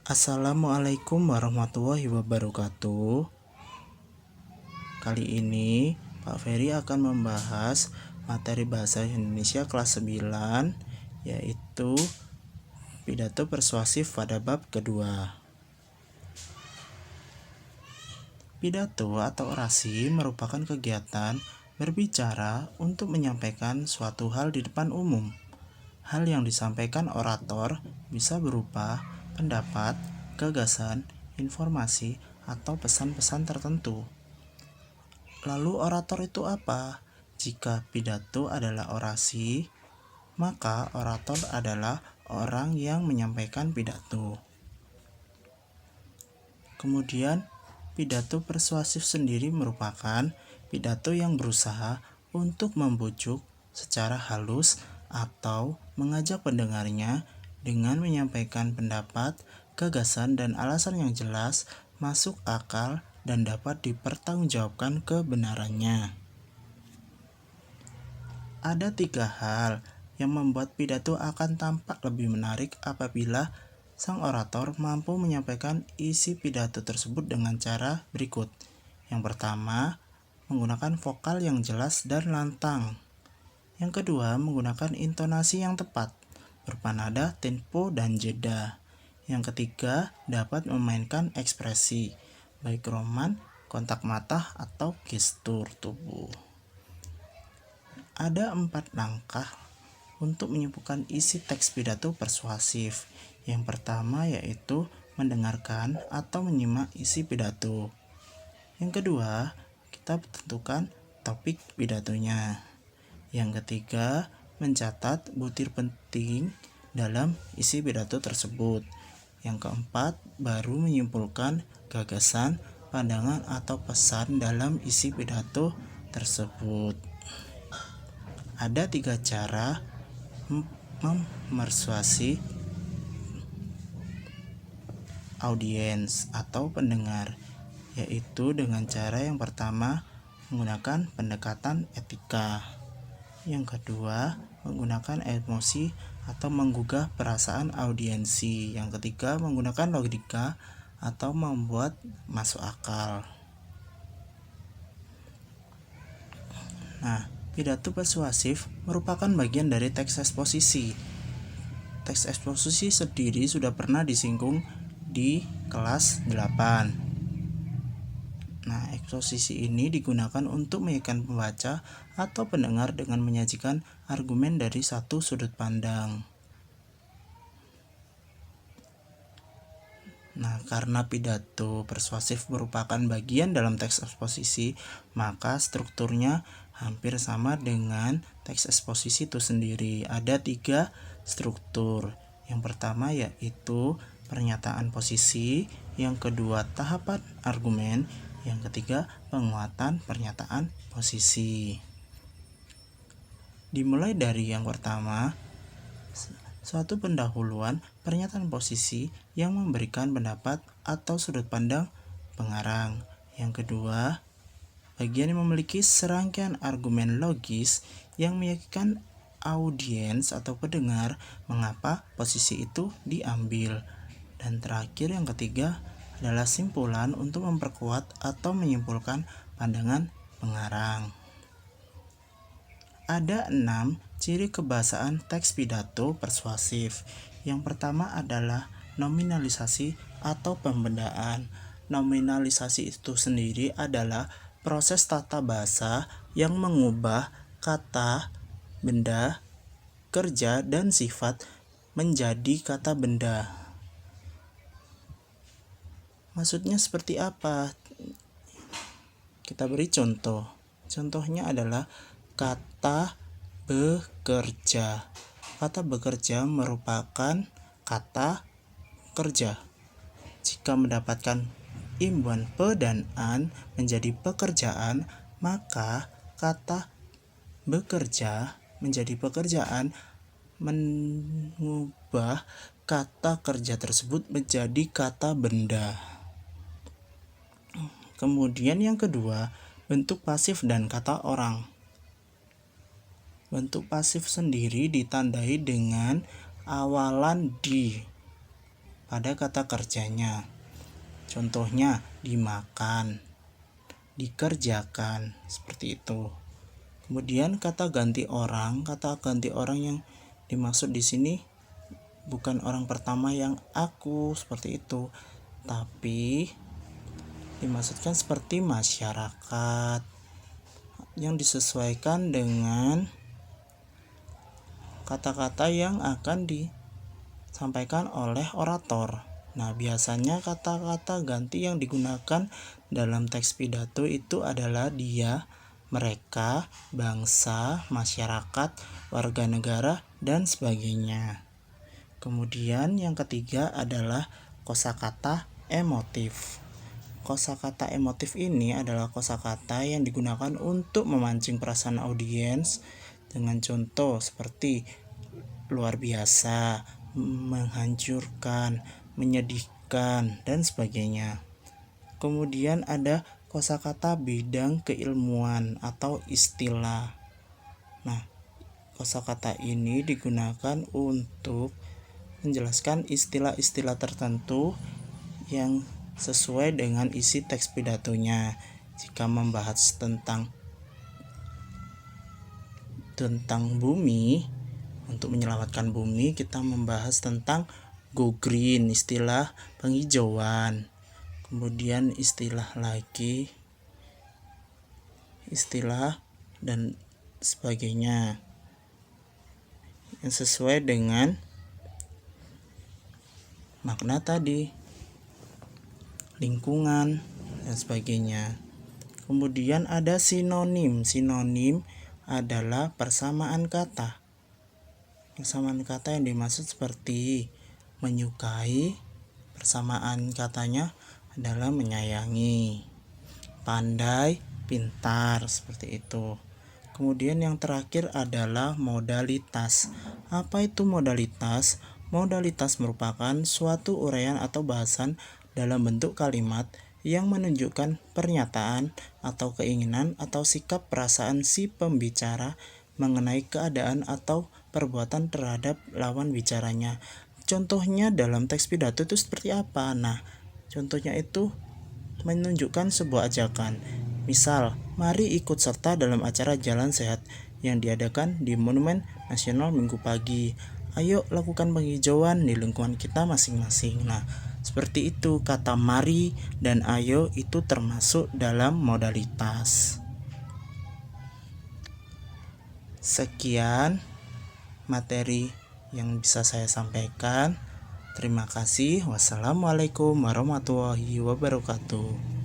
Assalamualaikum warahmatullahi wabarakatuh. Kali ini Pak Ferry akan membahas materi bahasa Indonesia kelas 9, yaitu pidato persuasif pada bab kedua. Pidato atau orasi merupakan kegiatan berbicara untuk menyampaikan suatu hal di depan umum. Hal yang disampaikan orator bisa berupa pendapat, gagasan, informasi, atau pesan-pesan tertentu. Lalu orator itu apa? Jika pidato adalah orasi, maka orator adalah orang yang menyampaikan pidato. Kemudian, pidato persuasif sendiri merupakan pidato yang berusaha untuk membujuk secara halus atau mengajak pendengarnya dengan menyampaikan pendapat, gagasan, dan alasan yang jelas, masuk akal, dan dapat dipertanggungjawabkan kebenarannya. Ada 3 hal yang membuat pidato akan tampak lebih menarik apabila sang orator mampu menyampaikan isi pidato tersebut dengan cara berikut. Yang pertama, menggunakan vokal yang jelas dan lantang. Yang kedua, menggunakan intonasi yang tepat, berupa nada, tempo, dan jeda. Yang ketiga, dapat memainkan ekspresi, baik roman, kontak mata, atau gestur tubuh. Ada 4 langkah untuk menyimpulkan isi teks pidato persuasif. Yang pertama yaitu mendengarkan atau menyimak isi pidato. Yang kedua, kita tentukan topik pidatonya. Yang ketiga, mencatat butir penting dalam isi pidato tersebut. Yang keempat, baru menyimpulkan gagasan, pandangan, atau pesan dalam isi pidato tersebut. Ada 3 cara memersuasi audiens atau pendengar, yaitu dengan cara yang pertama menggunakan pendekatan etika, yang kedua menggunakan emosi atau menggugah perasaan audiensi, yang ketiga menggunakan logika atau membuat masuk akal. Nah, pidato persuasif merupakan bagian dari teks eksposisi. Teks eksposisi sendiri sudah pernah disinggung di kelas 8. Nah, eksposisi ini digunakan untuk mengingatkan pembaca atau pendengar dengan menyajikan argumen dari satu sudut pandang. Nah, karena pidato persuasif merupakan bagian dalam teks eksposisi, maka strukturnya hampir sama dengan teks eksposisi itu sendiri. Ada 3 struktur. Yang pertama yaitu pernyataan posisi, yang kedua tahapan argumen, yang ketiga penguatan pernyataan posisi. Dimulai dari yang pertama, suatu pendahuluan pernyataan posisi yang memberikan pendapat atau sudut pandang pengarang. Yang kedua, bagian yang memiliki serangkaian argumen logis yang meyakinkan audiens atau pendengar mengapa posisi itu diambil. Dan terakhir yang ketiga adalah simpulan untuk memperkuat atau menyimpulkan pandangan pengarang. Ada 6 ciri kebahasaan teks pidato persuasif. Yang pertama adalah nominalisasi atau pembedaan. Nominalisasi itu sendiri adalah proses tata bahasa yang mengubah kata, benda, kerja, dan sifat menjadi kata benda. Maksudnya seperti apa? Kita beri contoh. Contohnya adalah kata bekerja. Kata bekerja merupakan kata kerja. Jika mendapatkan imbuhan pe dan an menjadi pekerjaan, maka kata bekerja menjadi pekerjaan mengubah kata kerja tersebut menjadi kata benda. Kemudian yang kedua, bentuk pasif dan kata orang. Bentuk pasif sendiri ditandai dengan awalan di. pada kata kerjanya. Contohnya dimakan, dikerjakan, seperti itu. Kemudian kata ganti orang yang dimaksud di sini bukan orang pertama yang aku, seperti itu, tapi dimaksudkan seperti masyarakat yang disesuaikan dengan kata-kata yang akan disampaikan oleh orator. Nah, biasanya kata-kata ganti yang digunakan dalam teks pidato itu adalah dia, mereka, bangsa, masyarakat, warga negara, dan sebagainya. Kemudian yang ketiga adalah kosakata emotif. Kosakata emotif ini adalah kosakata yang digunakan untuk memancing perasaan audiens dengan contoh seperti luar biasa, menghancurkan, menyedihkan, dan sebagainya. Kemudian ada kosakata bidang keilmuan atau istilah. Nah, kosakata ini digunakan untuk menjelaskan istilah-istilah tertentu yang sesuai dengan isi teks pidatonya. Jika membahas tentang bumi, untuk menyelamatkan bumi, kita membahas tentang go green, istilah penghijauan. Kemudian istilah dan sebagainya yang sesuai dengan makna tadi, lingkungan, dan sebagainya. Kemudian ada sinonim. Sinonim adalah persamaan kata. Persamaan kata yang dimaksud seperti menyukai, persamaan katanya adalah menyayangi. Pandai, pintar, seperti itu. Kemudian yang terakhir adalah modalitas. Apa itu modalitas? Modalitas merupakan suatu uraian atau bahasan dalam bentuk kalimat yang menunjukkan pernyataan atau keinginan atau sikap perasaan si pembicara mengenai keadaan atau perbuatan terhadap lawan bicaranya. Contohnya dalam teks pidato itu seperti apa? Nah, contohnya itu menunjukkan sebuah ajakan. Misal, mari ikut serta dalam acara Jalan Sehat yang diadakan di Monumen Nasional Minggu pagi. Ayo lakukan penghijauan di lingkungan kita masing-masing. Nah, seperti itu, kata mari dan ayo itu termasuk dalam modalitas. Sekian materi yang bisa saya sampaikan. Terima kasih. Wassalamualaikum warahmatullahi wabarakatuh.